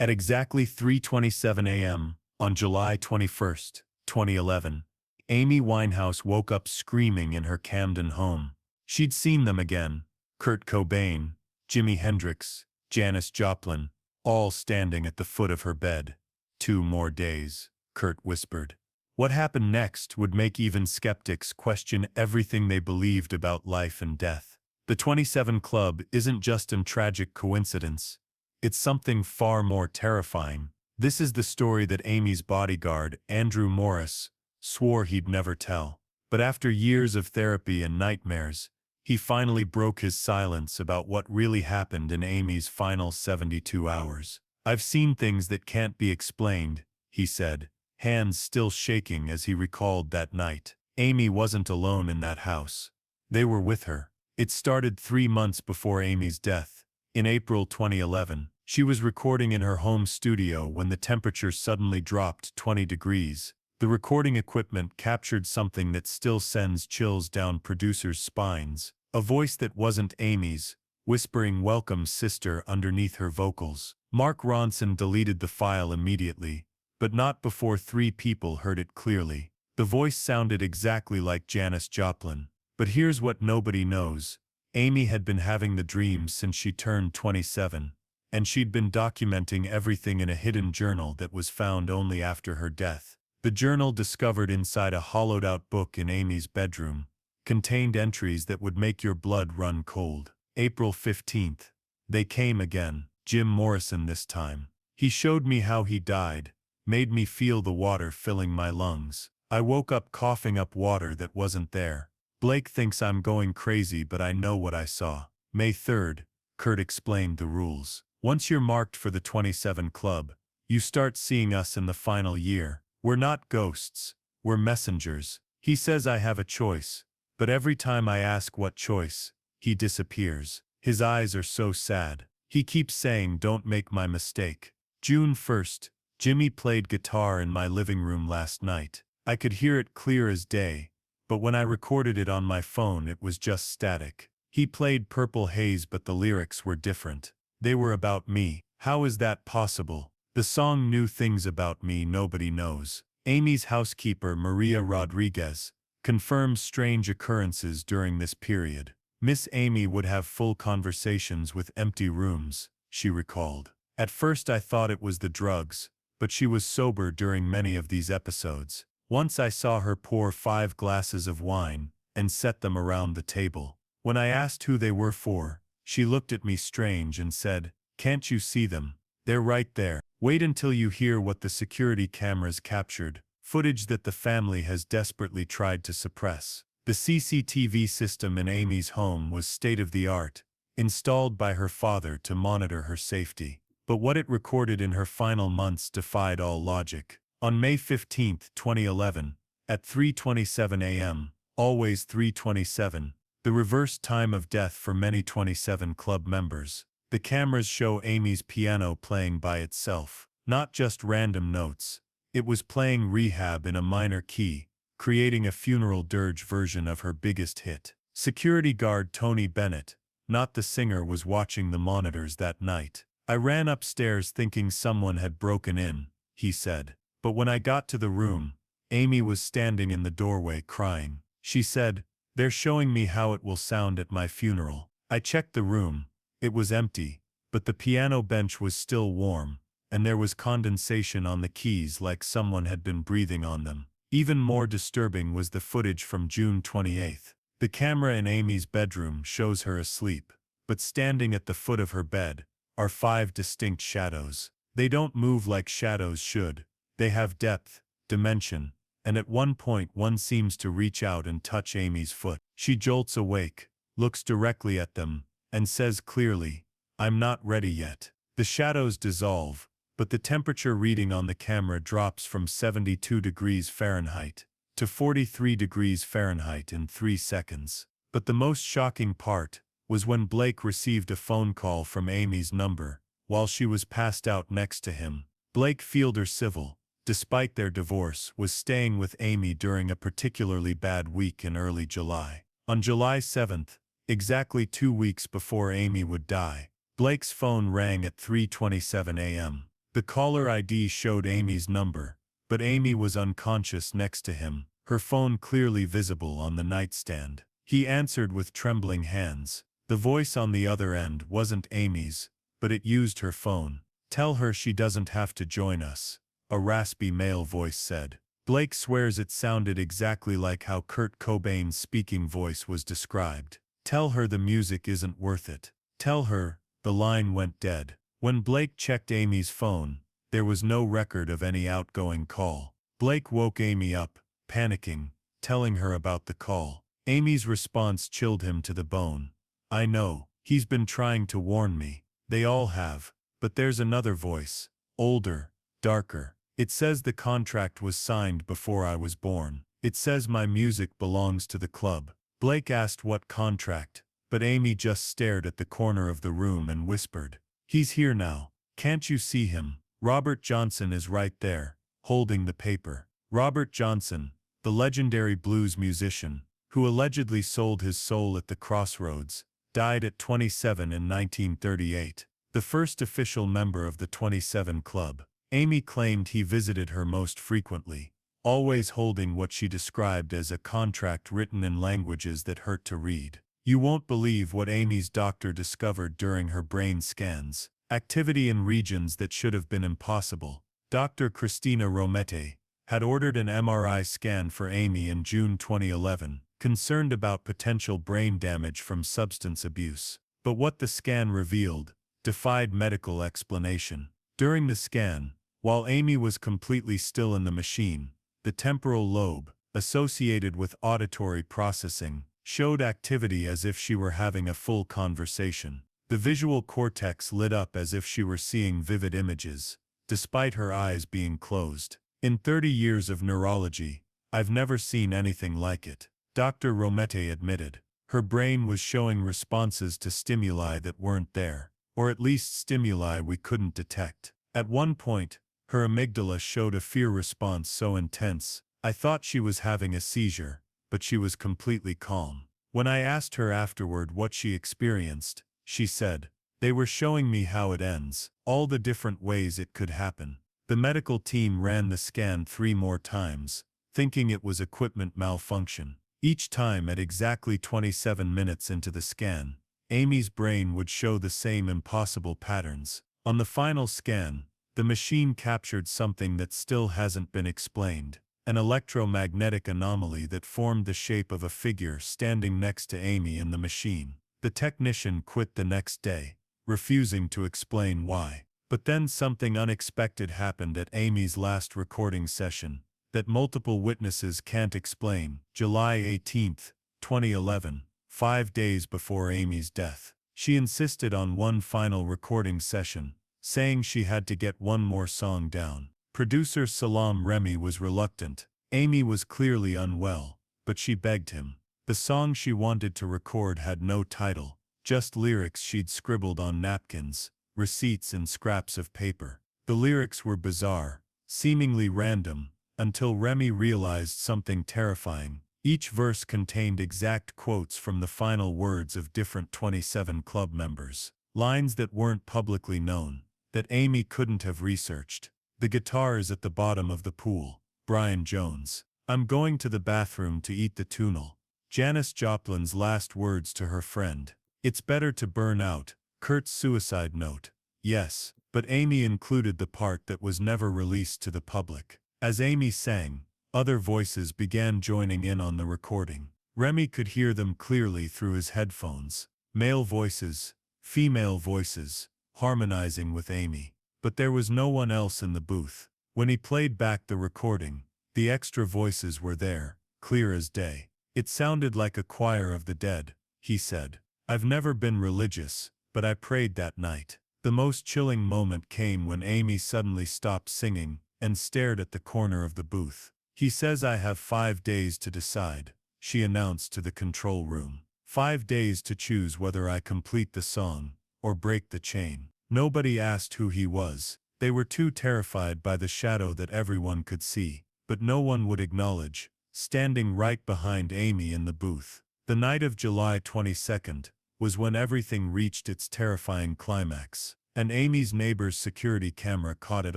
At exactly 3:27 a.m. on July 21st, 2011, Amy Winehouse woke up screaming in her Camden home. She'd seen them again: Kurt Cobain, Jimi Hendrix, Janis Joplin, all standing at the foot of her bed. 2 more days, Kurt whispered. What happened next would make even skeptics question everything they believed about life and death. The 27 Club isn't just a tragic coincidence. It's something far more terrifying. This is the story that Amy's bodyguard, Andrew Morris, swore he'd never tell. But after years of therapy and nightmares, he finally broke his silence about what really happened in Amy's final 72 hours. I've seen things that can't be explained, he said, hands still shaking as he recalled that night. Amy wasn't alone in that house. They were with her. It started 3 months before Amy's death. In April 2011, she was recording in her home studio when the temperature suddenly dropped 20 degrees. The recording equipment captured something that still sends chills down producers' spines. A voice that wasn't Amy's, whispering "Welcome, sister" underneath her vocals. Mark Ronson deleted the file immediately, but not before 3 people heard it clearly. The voice sounded exactly like Janis Joplin. But here's what nobody knows. Amy had been having the dreams since she turned 27, and she'd been documenting everything in a hidden journal that was found only after her death. The journal, discovered inside a hollowed-out book in Amy's bedroom, contained entries that would make your blood run cold. April 15th. They came again. Jim Morrison this time. He showed me how he died, made me feel the water filling my lungs. I woke up coughing up water that wasn't there. Blake thinks I'm going crazy, but I know what I saw. May 3rd, Kurt explained the rules. Once you're marked for the 27 Club, you start seeing us in the final year. We're not ghosts, we're messengers. He says I have a choice, but every time I ask what choice, he disappears. His eyes are so sad. He keeps saying, "Don't make my mistake." June 1st, Jimmy played guitar in my living room last night. I could hear it clear as day, but when I recorded it on my phone it was just static. He played Purple Haze, but the lyrics were different. They were about me. How is that possible? The song knew things about me nobody knows. Amy's housekeeper, Maria Rodriguez, confirms strange occurrences during this period. Miss Amy would have full conversations with empty rooms, she recalled. At first I thought it was the drugs, but she was sober during many of these episodes. Once I saw her pour 5 glasses of wine and set them around the table. When I asked who they were for, she looked at me strange and said, "Can't you see them? They're right there. Wait until you hear what the security cameras captured, footage that the family has desperately tried to suppress." The CCTV system in Amy's home was state-of-the-art, installed by her father to monitor her safety. But what it recorded in her final months defied all logic. On May 15, 2011, at 3:27 a.m., always 3:27, the reverse time of death for many 27 Club members, the cameras show Amy's piano playing by itself. Not just random notes. It was playing Rehab in a minor key, creating a funeral dirge version of her biggest hit. Security guard Tony Bennett, not the singer, was watching the monitors that night. "I ran upstairs thinking someone had broken in," he said. "But when I got to the room, Amy was standing in the doorway crying. She said, 'They're showing me how it will sound at my funeral.' I checked the room. It was empty, but the piano bench was still warm, and there was condensation on the keys like someone had been breathing on them." Even more disturbing was the footage from June 28th. The camera in Amy's bedroom shows her asleep, but standing at the foot of her bed are 5 distinct shadows. They don't move like shadows should. They have depth, dimension, and at one point one seems to reach out and touch Amy's foot. She jolts awake, looks directly at them, and says clearly, "I'm not ready yet." The shadows dissolve, but the temperature reading on the camera drops from 72 degrees Fahrenheit to 43 degrees Fahrenheit in 3 seconds. But the most shocking part was when Blake received a phone call from Amy's number while she was passed out next to him. Blake Fielder Civil, despite their divorce, was staying with Amy during a particularly bad week in early July. On July 7th, exactly 2 weeks before Amy would die, Blake's phone rang at 3:27 a.m. The caller ID showed Amy's number, but Amy was unconscious next to him, her phone clearly visible on the nightstand. He answered with trembling hands. The voice on the other end wasn't Amy's, but it used her phone. "Tell her she doesn't have to join us," a raspy male voice said. Blake swears it sounded exactly like how Kurt Cobain's speaking voice was described. "Tell her the music isn't worth it. Tell her." The line went dead. When Blake checked Amy's phone, there was no record of any outgoing call. Blake woke Amy up, panicking, telling her about the call. Amy's response chilled him to the bone. "I know. He's been trying to warn me. They all have. But there's another voice. Older, darker. It says the contract was signed before I was born. It says my music belongs to the club." Blake asked what contract, but Amy just stared at the corner of the room and whispered, "He's here now. Can't you see him? Robert Johnson is right there, holding the paper." Robert Johnson, the legendary blues musician, who allegedly sold his soul at the crossroads, died at 27 in 1938, the first official member of the 27 Club. Amy claimed he visited her most frequently, always holding what she described as a contract written in languages that hurt to read. You won't believe what Amy's doctor discovered during her brain scans. Activity in regions that should have been impossible. Dr. Christina Romete had ordered an MRI scan for Amy in June 2011, concerned about potential brain damage from substance abuse. But what the scan revealed defied medical explanation. During the scan, while Amy was completely still in the machine, the temporal lobe, associated with auditory processing, showed activity as if she were having a full conversation. The visual cortex lit up as if she were seeing vivid images, despite her eyes being closed. "In 30 years of neurology, I've never seen anything like it," Dr. Romete admitted. Her brain was showing responses to stimuli that weren't there, or at least stimuli we couldn't detect. At one point, her amygdala showed a fear response so intense, I thought she was having a seizure, but she was completely calm. When I asked her afterward what she experienced, she said, "They were showing me how it ends, all the different ways it could happen." The medical team ran the scan 3 more times, thinking it was equipment malfunction. Each time at exactly 27 minutes into the scan, Amy's brain would show the same impossible patterns. On the final scan, the machine captured something that still hasn't been explained, an electromagnetic anomaly that formed the shape of a figure standing next to Amy in the machine. The technician quit the next day, refusing to explain why. But then something unexpected happened at Amy's last recording session that multiple witnesses can't explain. July 18, 2011, 5 days before Amy's death. She insisted on one final recording session, saying she had to get one more song down. Producer Salam Remy was reluctant. Amy was clearly unwell, but she begged him. The song she wanted to record had no title, just lyrics she'd scribbled on napkins, receipts and scraps of paper. The lyrics were bizarre, seemingly random, until Remy realized something terrifying. Each verse contained exact quotes from the final words of different 27 club members. Lines that weren't publicly known, that Amy couldn't have researched. "The guitar is at the bottom of the pool. Brian Jones. I'm going to the bathroom to eat the tuna." Janis Joplin's last words to her friend. "It's better to burn out." Kurt's suicide note. Yes, but Amy included the part that was never released to the public. As Amy sang, other voices began joining in on the recording. Remy could hear them clearly through his headphones. Male voices, female voices, harmonizing with Amy. But there was no one else in the booth. When he played back the recording, the extra voices were there, clear as day. "It sounded like a choir of the dead," he said. "I've never been religious, but I prayed that night." The most chilling moment came when Amy suddenly stopped singing and stared at the corner of the booth. "He says I have 5 days to decide," she announced to the control room. 5 days to choose whether I complete the song or break the chain. Nobody asked who he was. They were too terrified by the shadow that everyone could see, but no one would acknowledge, standing right behind Amy in the booth. The night of July 22nd was when everything reached its terrifying climax. And Amy's neighbor's security camera caught it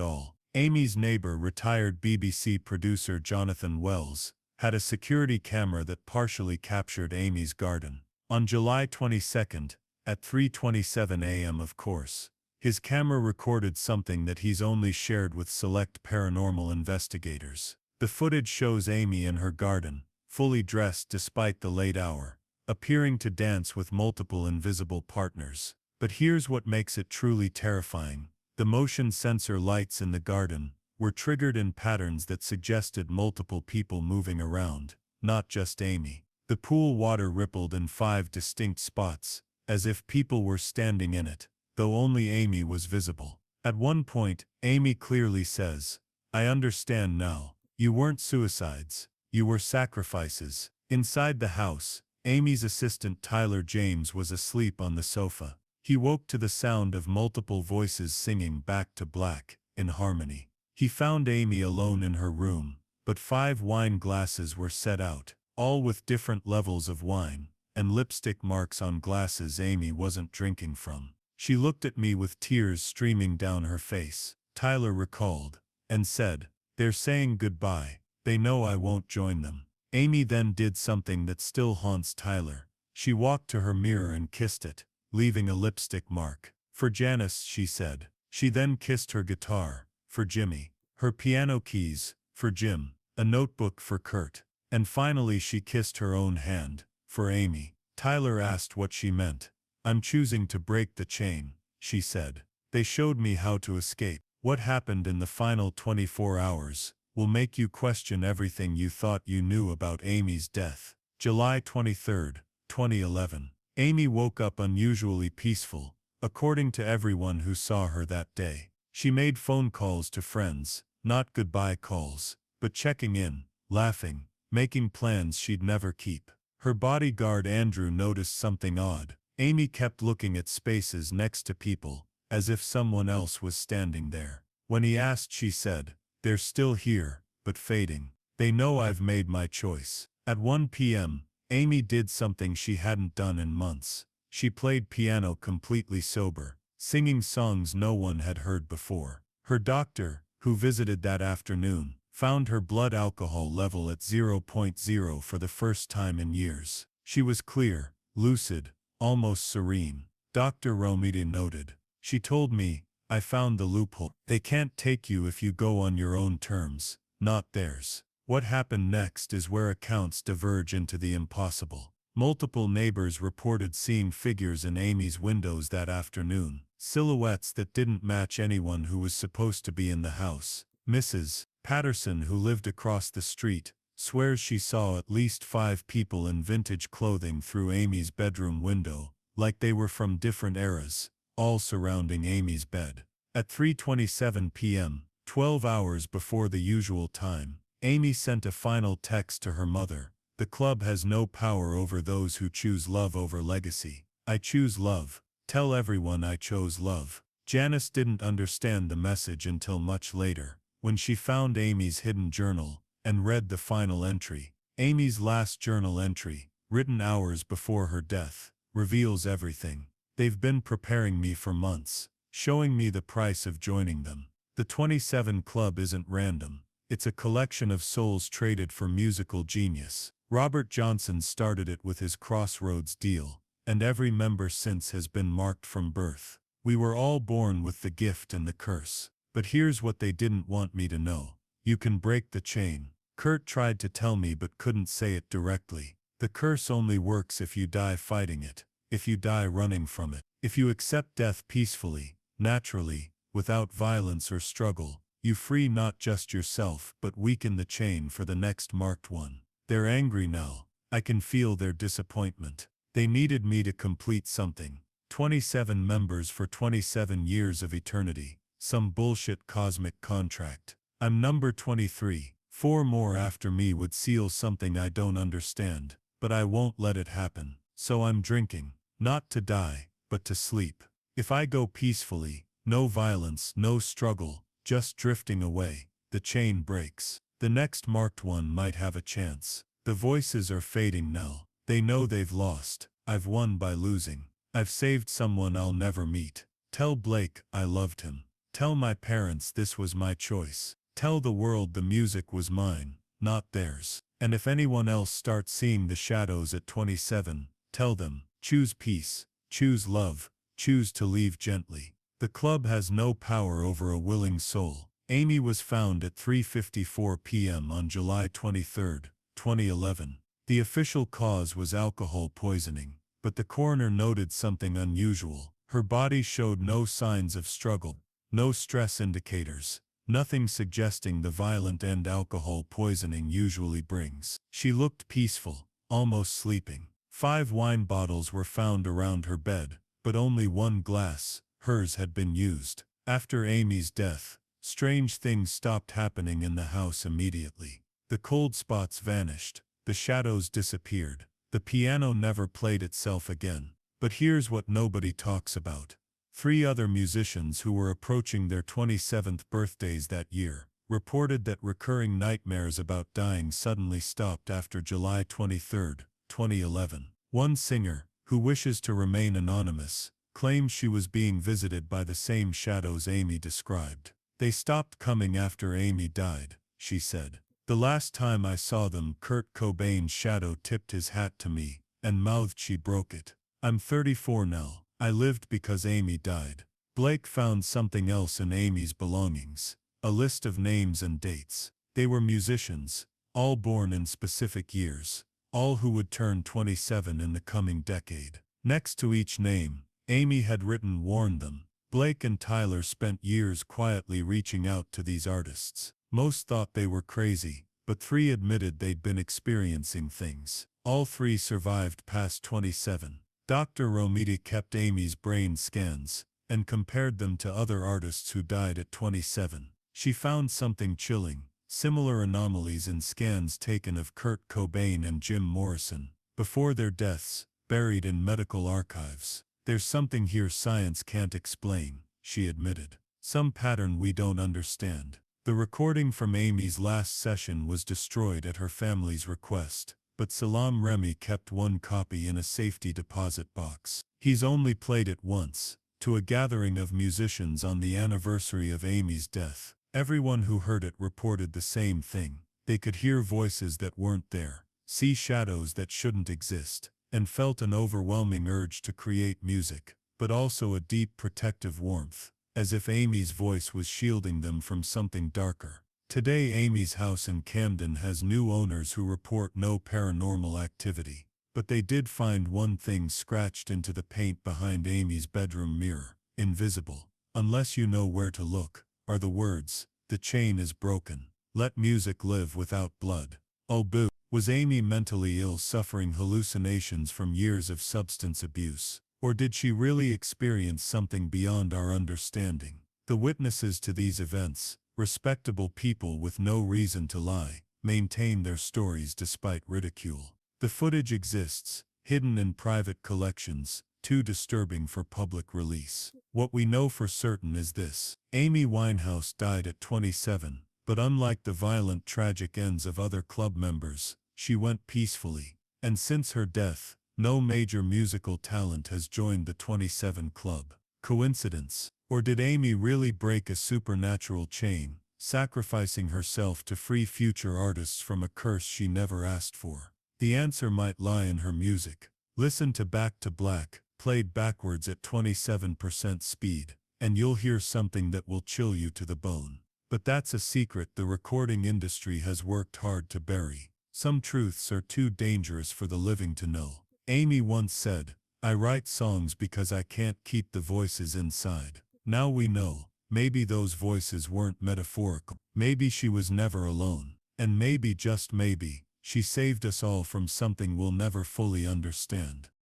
all. Amy's neighbor, retired BBC producer Jonathan Wells, had a security camera that partially captured Amy's garden. On July 22nd, at 3:27 a.m. of course, his camera recorded something that he's only shared with select paranormal investigators. The footage shows Amy in her garden, fully dressed despite the late hour, appearing to dance with multiple invisible partners. But here's what makes it truly terrifying. The motion sensor lights in the garden were triggered in patterns that suggested multiple people moving around, not just Amy. The pool water rippled in 5 distinct spots, as if people were standing in it, though only Amy was visible. At one point, Amy clearly says, "I understand now. You weren't suicides. You were sacrifices." Inside the house, Amy's assistant Tyler James was asleep on the sofa. He woke to the sound of multiple voices singing Back to Black, in harmony. He found Amy alone in her room, but 5 wine glasses were set out, all with different levels of wine, and lipstick marks on glasses Amy wasn't drinking from. "She looked at me with tears streaming down her face," Tyler recalled, and said, "They're saying goodbye. They know I won't join them." Amy then did something that still haunts Tyler. She walked to her mirror and kissed it, leaving a lipstick mark. "For Janice," she said. She then kissed her guitar, for Jimmy, her piano keys, for Jim, a notebook for Kurt, and finally she kissed her own hand, for Amy. Tyler asked what she meant. "I'm choosing to break the chain," she said. "They showed me how to escape. What happened in the final 24 hours will make you question everything you thought you knew about Amy's death." July 23, 2011. Amy woke up unusually peaceful, according to everyone who saw her that day. She made phone calls to friends, not goodbye calls, but checking in, laughing, making plans she'd never keep. Her bodyguard Andrew noticed something odd. Amy kept looking at spaces next to people, as if someone else was standing there. When he asked, she said, "They're still here, but fading. They know I've made my choice." At 1 p.m., Amy did something she hadn't done in months. She played piano completely sober, singing songs no one had heard before. Her doctor, who visited that afternoon, found her blood alcohol level at 0.0 for the first time in years. She was clear, lucid, almost serene. Dr. Romita noted, "She told me, I found the loophole. They can't take you if you go on your own terms, not theirs." What happened next is where accounts diverge into the impossible. Multiple neighbors reported seeing figures in Amy's windows that afternoon, silhouettes that didn't match anyone who was supposed to be in the house. Mrs. Patterson, who lived across the street, swears she saw at least 5 people in vintage clothing through Amy's bedroom window, like they were from different eras, all surrounding Amy's bed. At 3:27 p.m., 12 hours before the usual time, Amy sent a final text to her mother. "The club has no power over those who choose love over legacy. I choose love. Tell everyone I chose love." Janice didn't understand the message until much later, when she found Amy's hidden journal and read the final entry. Amy's last journal entry, written hours before her death, reveals everything. "They've been preparing me for months, showing me the price of joining them. The 27 Club isn't random. It's a collection of souls traded for musical genius. Robert Johnson started it with his Crossroads deal, and every member since has been marked from birth. We were all born with the gift and the curse. But here's what they didn't want me to know. You can break the chain. Kurt tried to tell me but couldn't say it directly. The curse only works if you die fighting it, if you die running from it. If you accept death peacefully, naturally, without violence or struggle, you free not just yourself but weaken the chain for the next marked one." They're angry now. I can feel their disappointment. They needed me to complete something. 27 members for 27 years of eternity. Some bullshit cosmic contract. I'm number 23. 4 more after me would seal something I don't understand, but I won't let it happen. So I'm drinking. Not to die, but to sleep. If I go peacefully, no violence, no struggle, just drifting away, the chain breaks. The next marked one might have a chance. The voices are fading now. They know they've lost. I've won by losing. I've saved someone I'll never meet. Tell Blake I loved him. Tell my parents this was my choice. Tell the world the music was mine, not theirs. And if anyone else starts seeing the shadows at 27, tell them, choose peace, choose love, choose to leave gently. The club has no power over a willing soul. Amy was found at 3:54 p.m. on July 23, 2011. The official cause was alcohol poisoning, but the coroner noted something unusual. Her body showed no signs of struggle, no stress indicators, nothing suggesting the violent end alcohol poisoning usually brings. She looked peaceful, almost sleeping. 5 wine bottles were found around her bed, but only one glass, hers, had been used. After Amy's death, strange things stopped happening in the house immediately. The cold spots vanished, the shadows disappeared, the piano never played itself again. But here's what nobody talks about. 3 other musicians who were approaching their 27th birthdays that year reported that recurring nightmares about dying suddenly stopped after July 23, 2011. One singer, who wishes to remain anonymous, claims she was being visited by the same shadows Amy described. They stopped coming after Amy died, she said. The last time I saw them, Kurt Cobain's shadow tipped his hat to me and mouthed she broke it. I'm 34 now. I lived because Amy died. Blake found something else in Amy's belongings, a list of names and dates. They were musicians, all born in specific years, all who would turn 27 in the coming decade. Next to each name, Amy had written "warn them." Blake and Tyler spent years quietly reaching out to these artists. Most thought they were crazy, but 3 admitted they'd been experiencing things. All 3 survived past 27. Dr. Romita kept Amy's brain scans and compared them to other artists who died at 27. She found something chilling, similar anomalies in scans taken of Kurt Cobain and Jim Morrison before their deaths, buried in medical archives. There's something here science can't explain, she admitted. Some pattern we don't understand. The recording from Amy's last session was destroyed at her family's request, but Salam Remy kept one copy in a safety deposit box. He's only played it once, to a gathering of musicians on the anniversary of Amy's death. Everyone who heard it reported the same thing. They could hear voices that weren't there, see shadows that shouldn't exist, and felt an overwhelming urge to create music, but also a deep protective warmth, as if Amy's voice was shielding them from something darker. Today Amy's house in Camden has new owners who report no paranormal activity, but they did find one thing scratched into the paint behind Amy's bedroom mirror. Invisible, unless you know where to look, are the words, "The chain is broken. Let music live without blood." Oh boo! Was Amy mentally ill, suffering hallucinations from years of substance abuse? Or did she really experience something beyond our understanding? The witnesses to these events, respectable people with no reason to lie, maintain their stories despite ridicule. The footage exists, hidden in private collections, too disturbing for public release. What we know for certain is this: Amy Winehouse died at 27, but unlike the violent, tragic ends of other club members, she went peacefully. And since her death, no major musical talent has joined the 27 club. Coincidence? Or did Amy really break a supernatural chain, sacrificing herself to free future artists from a curse she never asked for? The answer might lie in her music. Listen to Back to Black, played backwards at 27% speed, and you'll hear something that will chill you to the bone. But that's a secret the recording industry has worked hard to bury. Some truths are too dangerous for the living to know. Amy once said, "I write songs because I can't keep the voices inside." Now we know, maybe those voices weren't metaphorical. Maybe she was never alone. And maybe, just maybe, she saved us all from something we'll never fully understand.